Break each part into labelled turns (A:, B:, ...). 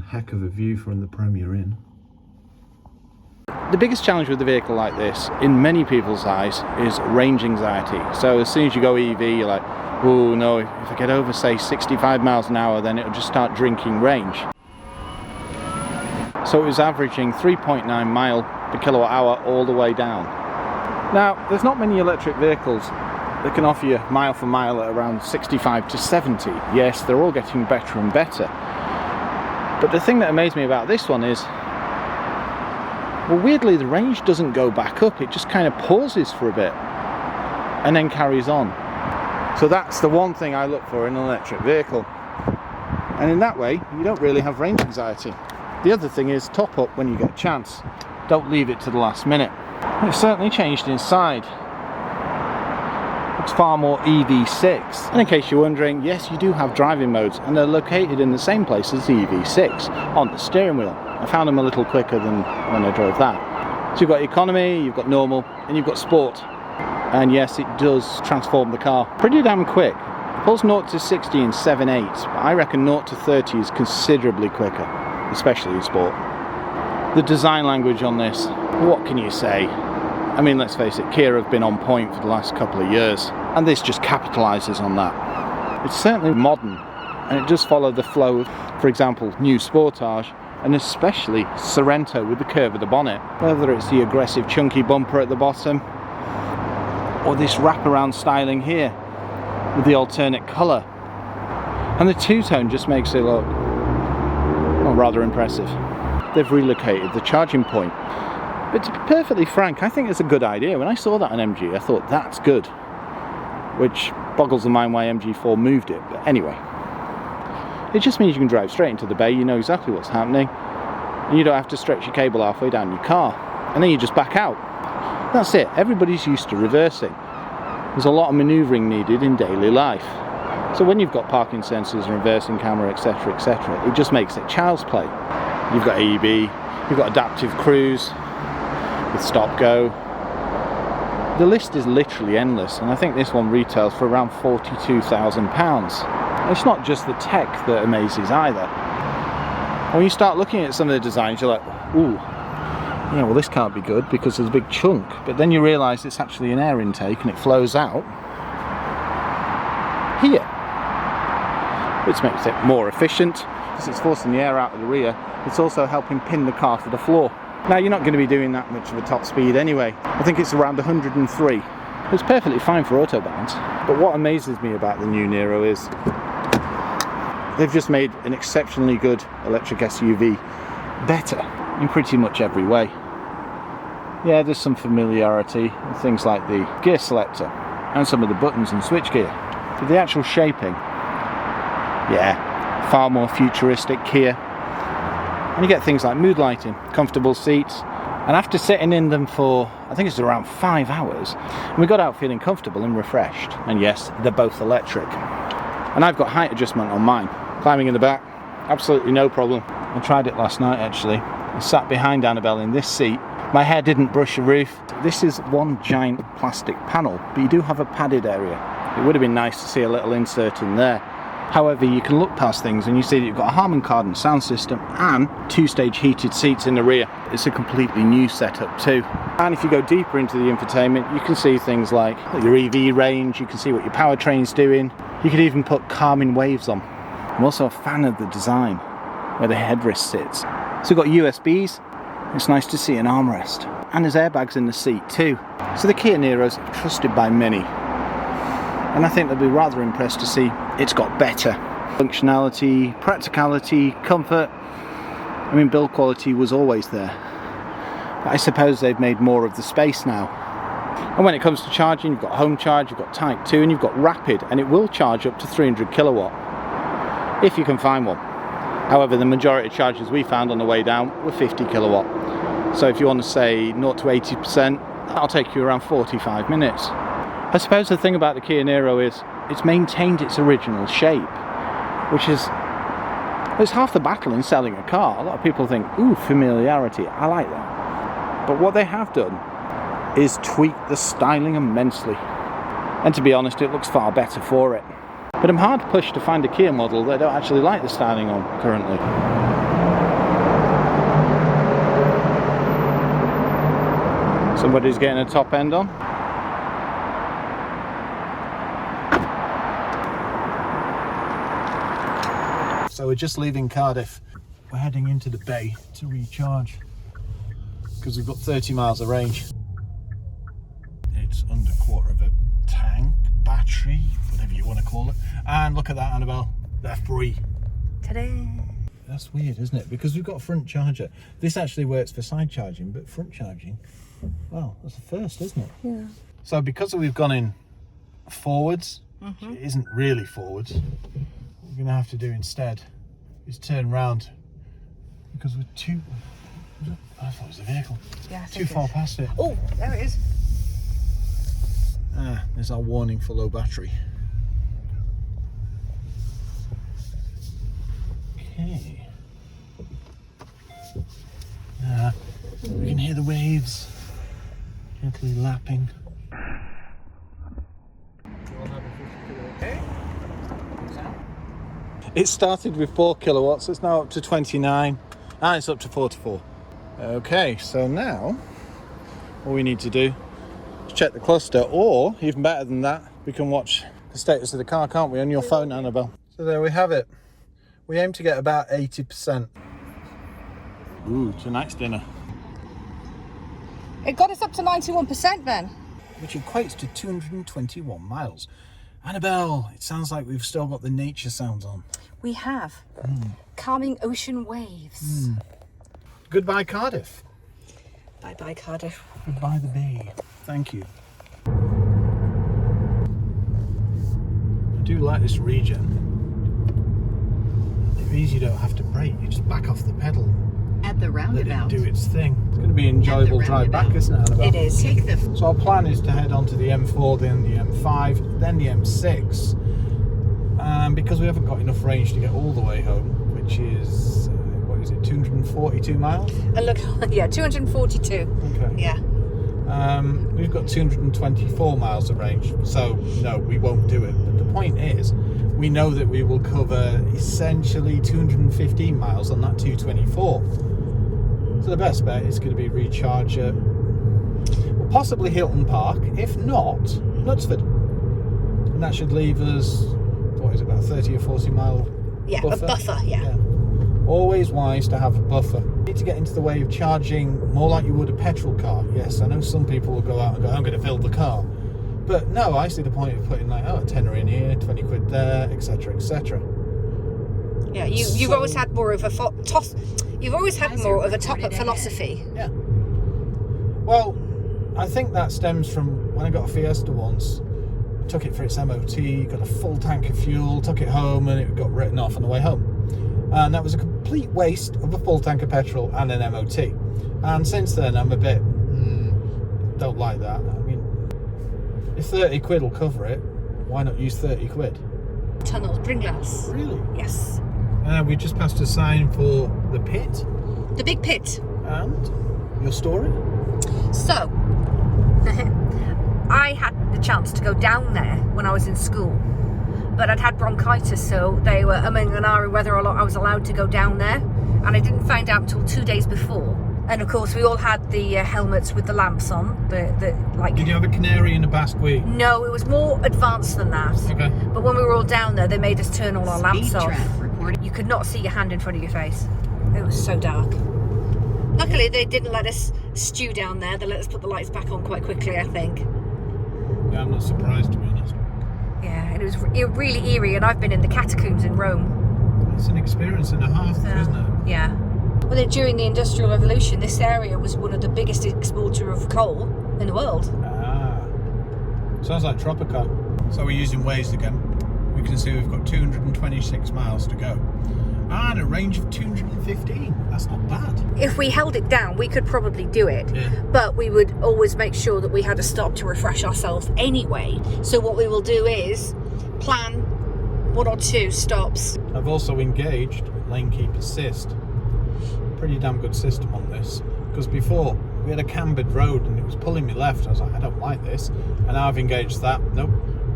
A: heck of a view from the Premier Inn.
B: The biggest challenge with a vehicle like this, in many people's eyes, is range anxiety. So as soon as you go EV, you're like, oh no, if I get over, say, 65 miles an hour, then it'll just start drinking range. So it was averaging 3.9 mile per kilowatt hour all the way down. Now, there's not many electric vehicles that can offer you mile for mile at around 65 to 70. Yes, they're all getting better and better. But the thing that amazed me about this one is, well, weirdly, the range doesn't go back up. It just kind of pauses for a bit and then carries on. So that's the one thing I look for in an electric vehicle. And in that way, you don't really have range anxiety. The other thing is top up when you get a chance. Don't leave it to the last minute. It's certainly changed inside. It's far more EV6. And in case you're wondering, yes, you do have driving modes, and they're located in the same place as the EV6 on the steering wheel. I found them a little quicker than when I drove that. So you've got economy, you've got normal, and you've got sport. And yes, it does transform the car pretty damn quick. It pulls 0 to 60 in 7/8, but I reckon 0 to 30 is considerably quicker, especially in sport. The design language on this, what can you say? I mean, let's face it, Kia have been on point for the last couple of years, and this just capitalises on that. It's certainly modern, and it does follow the flow of, for example, new Sportage, and especially Sorento with the curve of the bonnet. Whether it's the aggressive chunky bumper at the bottom, or this wraparound styling here with the alternate colour. And the two-tone just makes it look, well, rather impressive. They've relocated the charging point. But to be perfectly frank, I think it's a good idea. When I saw that on MG, I thought, that's good. Which boggles the mind why MG4 moved it, but anyway. It just means you can drive straight into the bay, you know exactly what's happening, and you don't have to stretch your cable halfway down your car, and then you just back out. That's it. Everybody's used to reversing. There's a lot of manoeuvring needed in daily life. So when you've got parking sensors and reversing camera, etc, etc, it just makes it child's play. You've got AEB, you've got adaptive cruise with stop-go. The list is literally endless, and I think this one retails for around £42,000. It's not just the tech that amazes either. When you start looking at some of the designs, you're like, ooh, yeah, well, this can't be good because there's a big chunk. But then you realise it's actually an air intake and it flows out here, which makes it more efficient because it's forcing the air out of the rear. It's also helping pin the car to the floor. Now, you're not going to be doing that much of a top speed anyway. I think it's around 103. It's perfectly fine for autobahns. But what amazes me about the new Niro is they've just made an exceptionally good electric SUV better in pretty much every way. Yeah, there's some familiarity with things like the gear selector and some of the buttons and switchgear. But the actual shaping, yeah, far more futuristic Kia. And you get things like mood lighting, comfortable seats, and after sitting in them for, I think it's around 5 hours, we got out feeling comfortable and refreshed. And yes, they're both electric. And I've got height adjustment on mine. Climbing in the back, absolutely no problem. I tried it last night actually. I sat behind Annabelle in this seat. My hair didn't brush the roof. This is one giant plastic panel, but you do have a padded area. It would have been nice to see a little insert in there. However, you can look past things and you see that you've got a Harman Kardon sound system and 2-stage heated seats in the rear. It's a completely new setup too. And if you go deeper into the infotainment, you can see things like your EV range, you can see what your powertrain's doing. You could even put calming waves on. I'm also a fan of the design, where the headrest sits. So we've got USBs, it's nice to see an armrest. And there's airbags in the seat too. So the Kia Niro's trusted by many. And I think they'll be rather impressed to see it's got better functionality, practicality, comfort. I mean, build quality was always there. But I suppose they've made more of the space now. And when it comes to charging, you've got home charge, you've got Type 2, and you've got rapid, and it will charge up to 300 kilowatt, if you can find one. However, the majority of charges we found on the way down were 50 kilowatt. So if you want to say 0 to 80%, that'll take you around 45 minutes. I suppose the thing about the Kia Niro is it's maintained its original shape, which is, it's half the battle in selling a car. A lot of people think, ooh, familiarity, I like that. But what they have done is tweak the styling immensely. And to be honest, it looks far better for it. But I'm hard pushed to find a Kia model that I don't actually like the styling on currently. Somebody's getting a top end on. So we're just leaving Cardiff. We're heading into the bay to recharge because we've got 30 miles of range. It's under a quarter of a tank, battery, whatever you want to call it. And look at that, Annabelle, they're free. Ta-da! That's weird, isn't it? Because we've got a front charger. This actually works for side charging, but front charging, well, that's the first, isn't it?
C: Yeah.
B: So because we've gone in forwards, it isn't really forwards. What we're going to have to do instead is turn round because we're too... I thought it was a vehicle.
C: Yeah,
B: too far past it.
C: Oh, there it is.
B: Ah, there's our warning for low battery. Okay. We can hear the waves gently lapping. It started with 4 kilowatts, it's now up to 29, and it's up to 44. Okay, so now all we need to do is check the cluster, or even better than that, we can watch the status of the car, can't we, on your phone, Annabelle? So there we have it. We aim to get about 80%. Ooh, tonight's dinner.
C: It got us up to 91% then.
B: Which equates to 221 miles. Annabelle, it sounds like we've still got the nature sounds on.
C: We have. Calming ocean waves.
B: Goodbye, Cardiff.
C: Bye-bye, Cardiff.
B: Goodbye, the bay. Thank you. I do like this regen. It means you don't have to brake, you just back off the pedal.
D: At the roundabout.
B: Let it do its thing. It's going to be an enjoyable drive back, isn't it, Annabelle?
C: It is.
D: Take the
B: So our plan is to head on to the M4, then the M5, then the M6. Because we haven't got enough range to get all the way home, which is, what is it, 242 miles?
C: And look, yeah, 242.
B: Okay.
C: Yeah.
B: We've got 224 miles of range, so no, we won't do it. But the point is, we know that we will cover essentially 215 miles on that 224. So the best bet is going to be recharge at, well, possibly Hilton Park, if not Knutsford. And that should leave us, what is it, about 30 or 40 mile buffer?
C: A buffer, yeah.
B: Always wise to have a buffer. You need to get into the way of charging more like you would a petrol car. Yes, I know some people will go out and go, I'm going to fill the car. But no, I see the point of putting like, a tenner in here, 20 quid there, etc, etc.
C: Yeah, you've always had more of a you've always had more of a top-up philosophy.
B: Yeah. Well, I think that stems from when I got a Fiesta once. I took it for its MOT, got a full tank of fuel, took it home, and it got written off on the way home. And that was a complete waste of a full tank of petrol and an MOT. And since then, I'm a bit don't like that. I mean, if 30 quid will cover it, why not use 30 quid?
C: Tunnels, Bringlass.
B: Really?
C: Yes.
B: We just passed a sign for the pit.
C: The big pit.
B: And your story?
C: So, I had the chance to go down there when I was in school, but I'd had bronchitis, so they were umming and ahhing whether or not I was allowed to go down there, and I didn't find out until 2 days before. And of course, we all had the helmets with the lamps on.
B: Did you have a canary and a basque?
C: No, it was more advanced than that.
B: Okay.
C: But when we were all down there, they made us turn all our lamps
D: Speed
C: off.
D: trap recording.
C: You could not see your hand in front of your face. It was so dark. Luckily, they didn't let us stew down there. They let us put the lights back on quite quickly, I think.
B: Yeah, I'm not surprised, to be honest.
C: Yeah, and it was really eerie, and I've been in the catacombs in Rome.
B: It's an experience and a half, isn't it?
C: Yeah. Well, then during the Industrial Revolution, this area was one of the biggest exporter of coal in the world.
B: Ah. Sounds like Tropico. So we're using Waze again. We can see we've got 226 miles to go. And a range of 215. That's not bad.
C: If we held it down, we could probably do it.
B: Yeah.
C: But we would always make sure that we had a stop to refresh ourselves anyway. So what we will do is plan 1 or 2 stops.
B: I've also engaged Lane Keep Assist. Pretty damn good system on this. Because before, we had a cambered road and it was pulling me left. I was like, I don't like this. And now I've engaged that. Nope.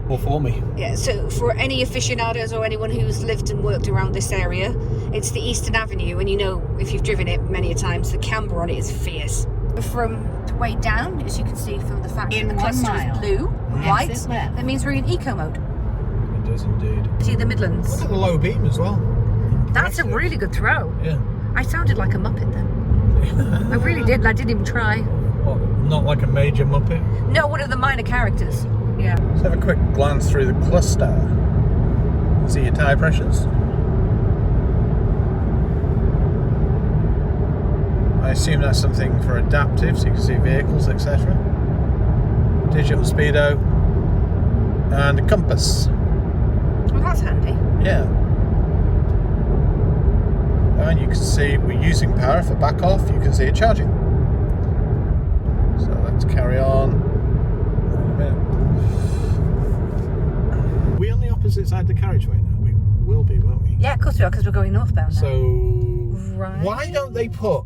B: All for me.
C: Yeah, so for any aficionados or anyone who's lived and worked around this area, it's the Eastern Avenue, and you know, if you've driven it many a times, the camber on it is fierce. From way down, as you can see from the fact that the
D: 1
C: cluster
D: mile.
C: is blue, white.
D: Exit left.
C: That means we're in eco mode.
A: It does indeed.
C: See the Midlands.
A: Look at the low beam as well.
C: That's a
A: Impressive.
C: really good throw.
A: Yeah.
C: I sounded like a Muppet then. I really did, and I didn't even try.
A: What, not like a major Muppet?
C: No, one of the minor characters. Yeah.
A: Let's have a quick glance through the cluster. See your tyre pressures. I assume that's something for adaptive, so you can see vehicles, etc. Digital speedo and a compass.
C: Well, that's handy.
A: Yeah. And you can see we're using power for back off. You can see it charging. So let's carry on. Are we on the opposite side of the carriageway now? We will be, won't we?
C: Yeah, of course we are, because we're going northbound now.
A: So
C: Right.
A: why don't they put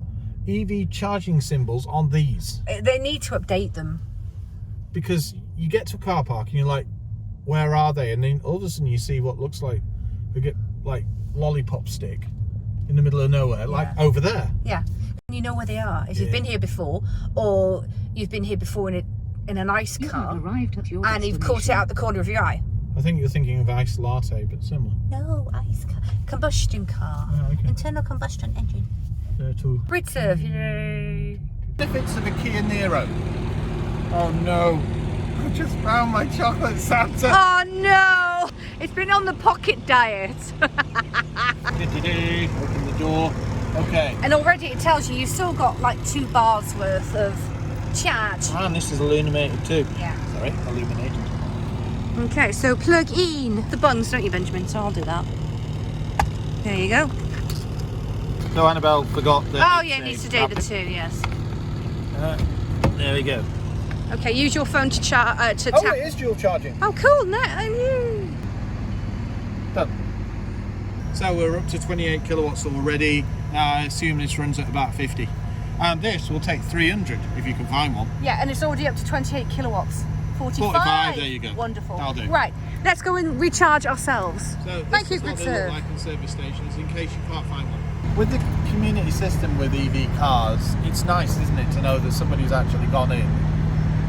A: EV charging symbols on these?
C: They need to update them.
A: Because you get to a car park and you're like, where are they? And then all of a sudden you see what looks like lollipop stick in the middle of nowhere, like over there.
C: Yeah. You know where they are. If you've been here before, or you've been here before in a nice car,
D: Arrived at your
C: and you've caught it out the corner of your eye.
A: I think you're thinking of iced latte, but similar.
C: No, ice car. Combustion car.
A: Oh, okay.
C: Internal combustion engine.
A: Too.
C: Brit serve, yay.
A: Benefits of a Kia Niro. Oh no, I just found my chocolate Santa.
C: Oh no! It's been on the pocket diet.
A: Open the door. Okay.
C: And already it tells you you've still got like 2 bars worth of charge.
A: And this is illuminated too.
C: Yeah.
A: Sorry, illuminated.
C: Okay, so plug in the buttons, don't you, Benjamin? So I'll do that. There you go.
A: No, Annabelle forgot that.
C: Oh yeah, it needs to do the 2, yes.
A: There we go.
C: Okay, use your phone to tap.
A: Oh, it is dual charging.
C: Oh, cool! No, I knew.
A: Done. So we're up to 28 kilowatts already. I assume this runs at about 50. And this will take 300 if you can find one.
C: Yeah, and it's already up to 28 kilowatts. 45.
A: 45, there you go.
C: Wonderful.
A: That'll do.
C: Right, let's go and recharge ourselves.
A: So
C: Thank you,
A: this is what
C: good
A: they look
C: sir.
A: like on service stations in case you can't find one. With the community system with EV cars, it's nice, isn't it, to know that somebody's actually gone in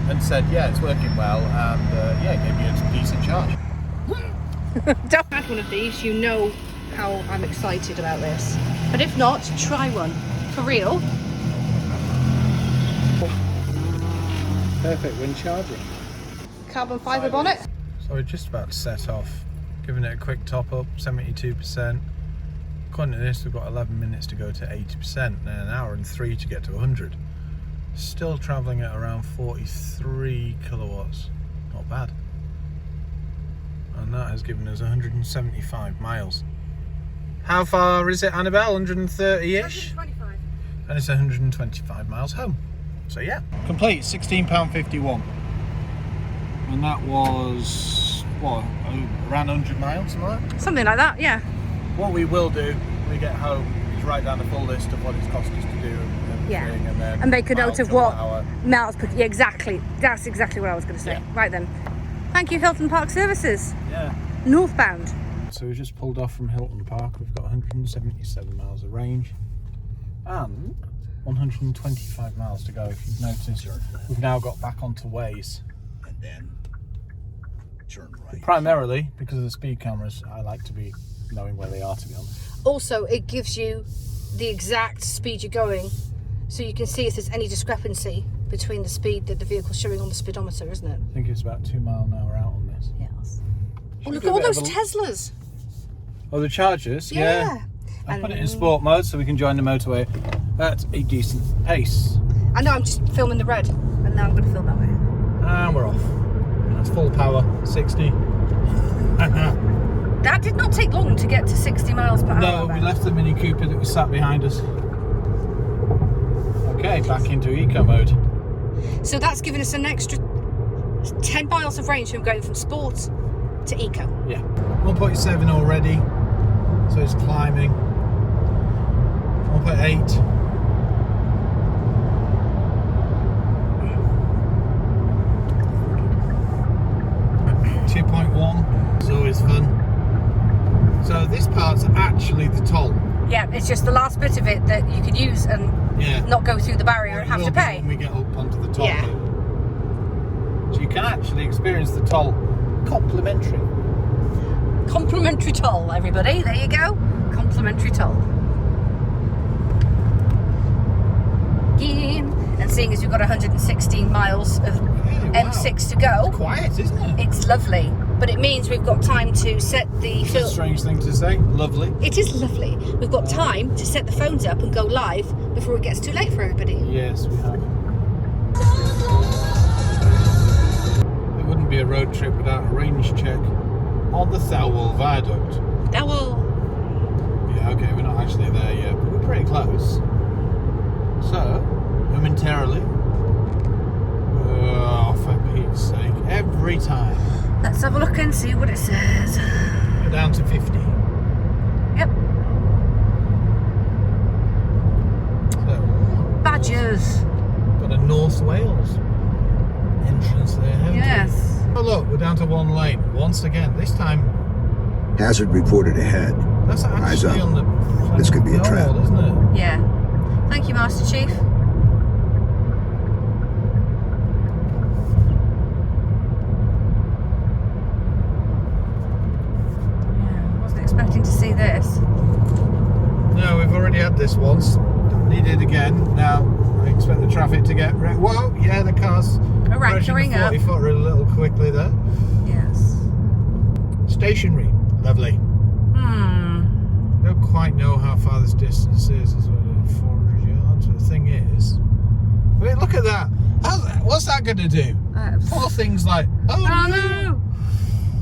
A: and said, yeah, it's working well, and gave you a decent charge.
C: Don't have one of these, you know how I'm excited about this. But if not, try one. For real.
A: Perfect when charging.
C: Carbon fibre bonnet.
A: So we're just about to set off, giving it a quick top up, 72%. According to this, we've got 11 minutes to go to 80% and an hour and 3 to get to 100. Still travelling at around 43 kilowatts. Not bad. And that has given us 175 miles. How far is it, Annabelle? 130-ish?
C: 125.
A: And it's 125 miles home. So yeah. Complete, £16.51. And that was, what, around 100 miles, something like that?
C: Something like that, yeah.
A: What we will do when we get home is write down a full list of what it's cost us to do and everything,
C: Yeah.
A: and then
C: And make a note of what
A: hour.
C: miles per... Yeah, exactly. That's exactly what I was going to say.
A: Yeah.
C: Right then. Thank you, Hilton Park Services.
A: Yeah.
C: Northbound.
A: So we've just pulled off from Hilton Park. We've got 177 miles of range and 125 miles to go. If you've noticed, we've now got back onto Waze.
E: And then turn right.
A: Primarily because of the speed cameras, I like to be knowing where they are, to be honest.
C: Also, it gives you the exact speed you're going, so you can see if there's any discrepancy between the speed that the vehicle's showing on the speedometer, isn't it?
A: I think it's about 2 mile an hour out on this.
C: Yes.
A: Should
C: Oh,
A: we
C: look
A: do
C: at
A: a
C: all
A: bit
C: those
A: of a-
C: Teslas.
A: Oh, the chargers? Yeah. I put it in sport mode so we can join the motorway at a decent pace.
C: I know, I'm just filming the red, and now I'm going to film that way.
A: And we're off. That's full power, 60.
C: That did not take long to get to 60 miles per hour.
A: No, we left the Mini Cooper that was sat behind us. Okay, back into eco mode.
C: So that's given us an extra 10 miles of range from going from sport to eco.
A: Yeah, 1.7 already, so it's climbing. 1.8. It's always fun. So this part's actually the toll.
C: Yeah, it's It's just the last bit of it that you can use and not go through the barrier and have to pay.
A: When we get up onto the toll.
C: Yeah.
A: So you can actually experience the toll complimentary.
C: Complimentary toll, everybody. There you go. Complimentary toll. And seeing as we've got 116 miles of M6 to go,
A: It's quiet, isn't it?
C: it's lovely. But it means we've got time to set the
A: It's a strange thing to say. Lovely.
C: It is lovely. We've got time to set the phones up and go live before it gets too late for everybody.
A: Yes, we have. It wouldn't be a road trip without a range check on the Thowell Viaduct.
C: Thowell.
A: Yeah, okay, we're not actually there yet, but we're pretty close. So, momentarily. Oh, for Pete's sake. Every time.
C: Let's have a look and see what it says.
A: We're down to 50.
C: Yep.
A: So,
C: Badgers.
A: got a North Wales entrance there, haven't we?
C: Yes.
A: Oh look, we're down to one lane. Once again, this time
E: Hazard reported ahead.
A: that's
E: Eyes
A: actually
E: up.
A: on the
E: This could be a trap.
A: wall, isn't it?
C: Yeah. Thank you, Master Chief. Yeah, wasn't expecting to see this.
A: No, we've already had this once. Needed again. Now I expect the traffic to get whoa, yeah, the cars
C: Rankering up.
A: 40 footer a little quickly there.
C: Yes.
A: Stationary. Lovely. Don't quite know how far this distance is as well, 400 yards, but the thing is, I mean, look at that. What's that going to do? Poor thing's like, oh no.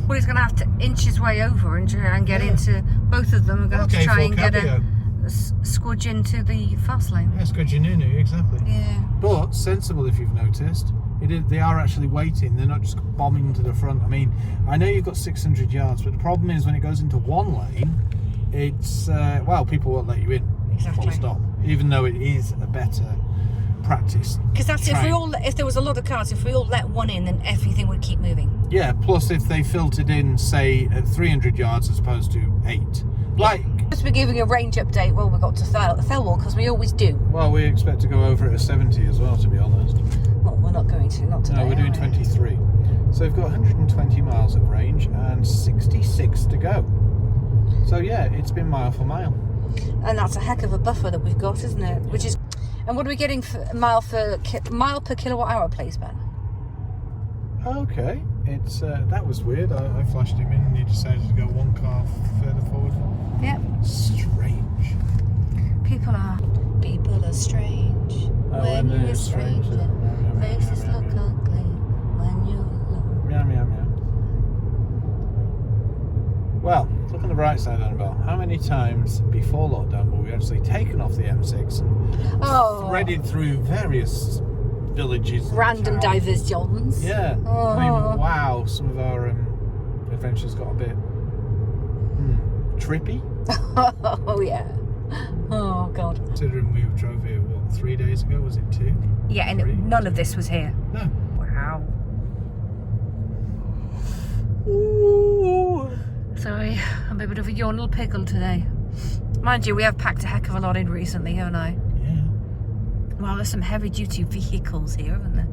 C: Well, he's going to have to inch his way over and try and get into both of them. We're going to have to try and get a squidge into the fast lane.
A: Yeah, Squidginunu, exactly.
C: Yeah.
A: But sensible, if you've noticed. They are actually waiting. They're not just bombing to the front. I mean, I know you've got 600 yards, but the problem is when it goes into one lane, it's well, people won't let you in.
C: Exactly.
A: Full stop. Even though it is a better practice.
C: Because that's if there was a lot of cars, if we all let one in, then everything would keep moving.
A: Yeah. Plus, if they filtered in, say, at 300 yards as opposed to 8, like.
C: Just be giving a range update. Well, we got to Thowell because we always do.
A: Well, we expect to go over at a 70 as well, to be honest.
C: Well, we're not going to. Not today.
A: No, we're doing 23. So we've got 120 miles of range and 66 to go. So yeah, it's been mile for mile.
C: And that's a heck of a buffer that we've got, isn't it? Which is, and what are we getting for mile per kilowatt hour, please, Ben?
A: Okay, it's that was weird. I flashed him in and he decided to go one car further forward.
C: Yep.
A: Strange.
C: People are strange. When you're a stranger, faces look ugly when you're alone.
A: Meow, meow, meow. Well, look on the bright side, Annabelle. How many times before lockdown were we actually taken off the M6 and threaded through various villages?
C: Random diversions.
A: Yeah.
C: Oh.
A: I mean, wow, some of our adventures got a bit trippy.
C: Oh, yeah. Oh, God.
A: Considering we drove here, what, 3 days ago? Was it 2?
C: Yeah, and none of this was here.
A: No.
C: Wow.
A: Ooh.
C: Sorry, I'm a bit of a yawnal pickle today. Mind you, we have packed a heck of a lot in recently, haven't I?
A: Yeah.
C: Well, there's some heavy-duty vehicles here, haven't there?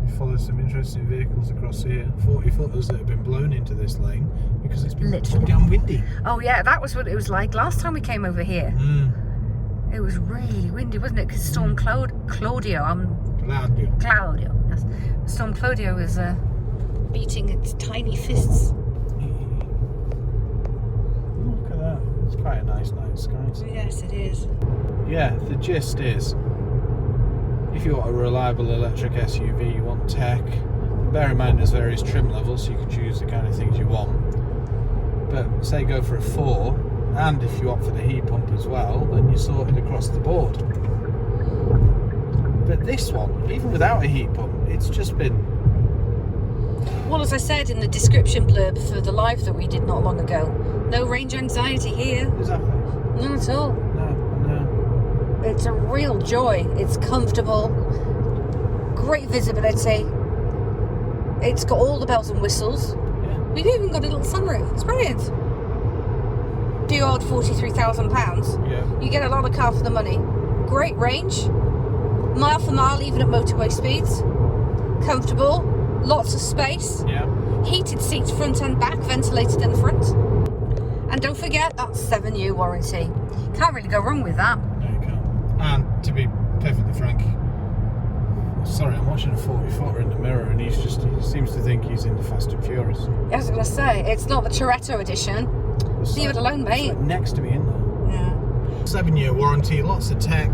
A: We followed some interesting vehicles across here. 40 footers that have been blown into this lane because it's been too damn windy.
C: Oh yeah, that was what it was like last time we came over here. It was really windy, wasn't it? Because Storm Claudio. Yes. Storm Claudio was beating its tiny fists.
A: Look at that. It's quite a nice night sky.
C: Yes, it is.
A: Yeah, the gist is, if you want a reliable electric SUV, you want tech, bear in mind there's various trim levels, so you can choose the kind of things you want. But say go for a 4, and if you opt for the heat pump as well, then you're sorted across the board. But this one, even without a heat pump, it's just been...
C: Well, as I said in the description blurb for the live that we did not long ago, no range anxiety here.
A: Exactly.
C: None at all.
A: No.
C: It's a real joy. It's comfortable. Great visibility. It's got all the bells and whistles.
A: Yeah.
C: We've even got a little sunroof. It's brilliant. the odd £43,000.
A: Yeah.
C: You get a lot of car for the money. Great range, mile for mile, even at motorway speeds. Comfortable, lots of space.
A: Yeah.
C: Heated seats front and back, ventilated in the front. And don't forget, that's 7-year warranty. Can't really go wrong with that.
A: No, you can't. And to be perfectly frank, sorry, I'm watching a 40-footer in the mirror and he seems to think he's in the Fast and Furious.
C: I was going to say, it's not the Toretto edition. Leave it alone, mate.
A: It's like next to me, isn't there?
C: Yeah.
A: 7-year warranty, lots of tech,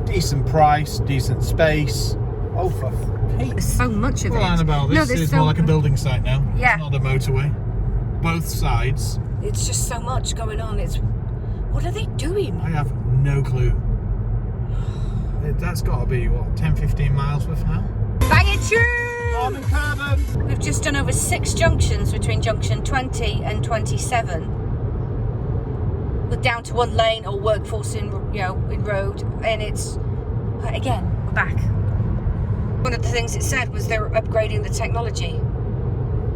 A: decent price, decent space. Oh, for Pete.
C: There's so much of it.
A: Well, Annabelle, this is more like a building site now.
C: Yeah.
A: It's not a motorway. Both sides.
C: It's just so much going on. What are they doing?
A: I have no clue. That's got to be, what, 10, 15 miles worth now?
C: Bang it true!
A: On the carbon!
C: We've just done over 6 junctions between junction 20 and 27. We're down to 1 lane or workforce in road, and it's again, we're back. One of the things it said was they're upgrading the technology.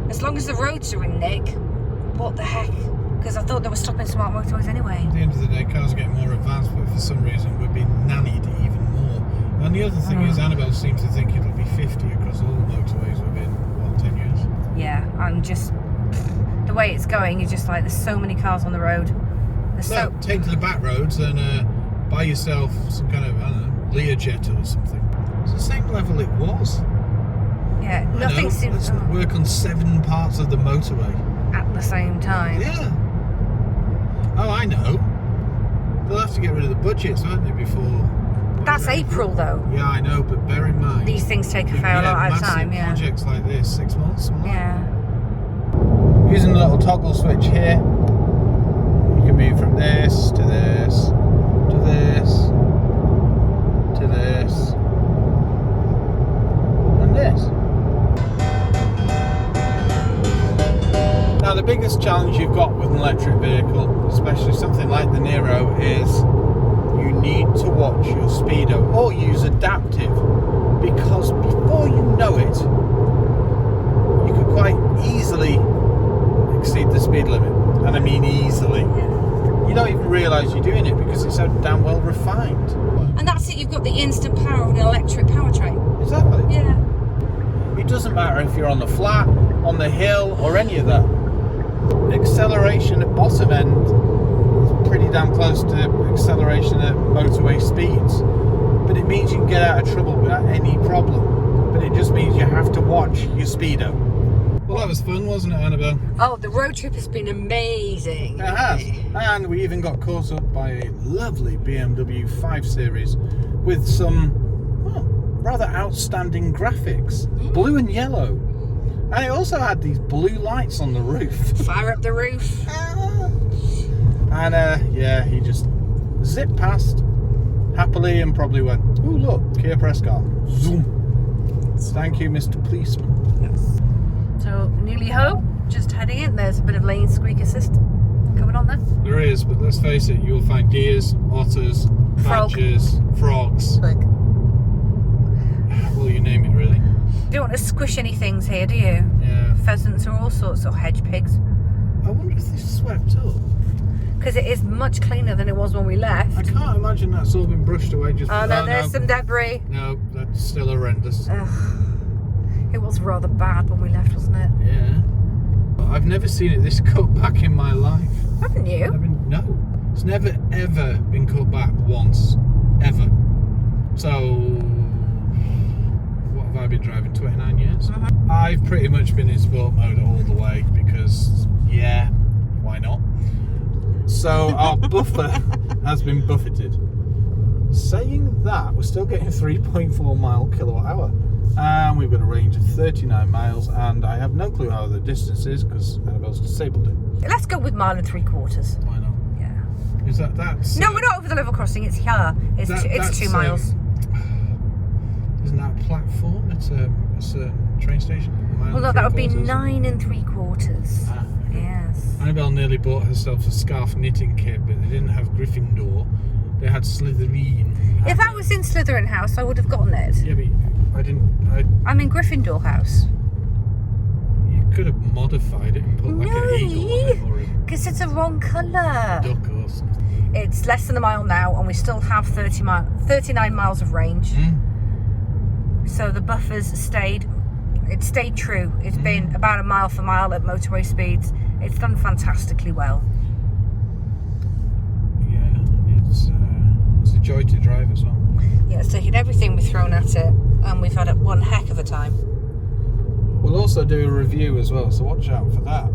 C: As long as the roads are in nick, what the heck? Because I thought they were stopping smart motorways anyway.
A: At the end of the day, cars are getting more advanced, but for some reason we're being nannied even more. And the other thing is, Annabelle seems to think it'll be 50 across all motorways within, 10 years?
C: Yeah, I'm just... The way it's going, you're just like, there's so many cars on the road.
A: Take to the back roads and buy yourself some kind of, I don't know, Learjet or something. It's the same level it was.
C: Yeah, nothing seems...
A: Let's work on 7 parts of the motorway.
C: At the same time.
A: Yeah. Oh, I know. They'll have to get rid of the budgets, won't they, before...
C: That's April, though.
A: Yeah, I know, but bear in mind...
C: These things take a fair lot of time, yeah.
A: Projects like this, 6 months, something like that.
C: Yeah.
A: Using the little toggle switch here, you can move from this to this, to this, to this, and this. Now the biggest challenge you've got with an electric vehicle, especially something like the Niro, is you need to watch your speedo or use adaptive, because before you know it, you could quite easily exceed the speed limit, and I mean easily. You don't even realise you're doing it because it's so damn well refined.
C: And that's it, you've got the instant power of an electric powertrain.
A: Exactly.
C: Yeah.
A: It doesn't matter if you're on the flat, on the hill, or any of that. Acceleration at bottom end is pretty damn close to acceleration at motorway speeds, but it means you can get out of trouble without any problem. But it just means you have to watch your speedo. Well, that was fun, wasn't it, Annabelle?
C: Oh, the road trip has been amazing.
A: It has. And we even got caught up by a lovely BMW 5 Series with some, well, rather outstanding graphics. Blue and yellow. And it also had these blue lights on the roof.
C: Fire up the roof.
A: And yeah, he just zipped past happily and probably went, ooh, look, Kia press car. Zoom. Thank you, Mr. Policeman.
C: Yes. So, nearly home, just heading in. There's a bit of lane squeak assist coming on there.
A: There is, but let's face it, you'll find deers, otters, badgers, frogs.
C: Like,
A: well, you name it, really.
C: you don't want to squish any things here, do you?
A: Yeah.
C: Pheasants or all sorts of hedge pigs.
A: I wonder if this swept up.
C: Because it is much cleaner than it was when we left.
A: I can't imagine that's all been brushed away just...
C: Oh no, there's some debris.
A: No, that's still horrendous.
C: It was rather bad when we left, wasn't it?
A: Yeah. I've never seen it this cut back in my life.
C: Haven't you?
A: No. It's never, ever been cut back once. Ever. So... what have I been driving? 29 years? I've pretty much been in sport mode all the way because, yeah, why not? So our buffer has been buffeted. Saying that, we're still getting 3.4 mile kilowatt hour. And we've got a range of 39 miles, and I have no clue how the distance is because Annabelle's disabled it.
C: Let's go with 1 3/4.
A: Why not?
C: Yeah.
A: Is that's...
C: No, we're not over the level crossing. It's here. It's 2 miles.
A: Isn't that a platform? It's a train station.
C: Well, no, that would be 9 3/4.
A: Ah, okay.
C: Yes.
A: Annabelle nearly bought herself a scarf knitting kit, but they didn't have Gryffindor. They had Slytherin.
C: If I was in Slytherin house, I would have gotten it.
A: Yeah, but I didn't.
C: I'm in Gryffindor house.
A: You could have modified it and put like an eagle on it or a
C: Because it's a wrong colour.
A: Duck or something.
C: It's less than a mile now, and we still have 39 miles of range. So the buffers stayed true. It's been about a mile for mile at motorway speeds. It's done fantastically well.
A: Yeah, it's a joy to drive as well.
C: Yeah, it's taken everything we've thrown at it, and we've had one heck of a time.
A: We'll also do a review as well, so watch out for that.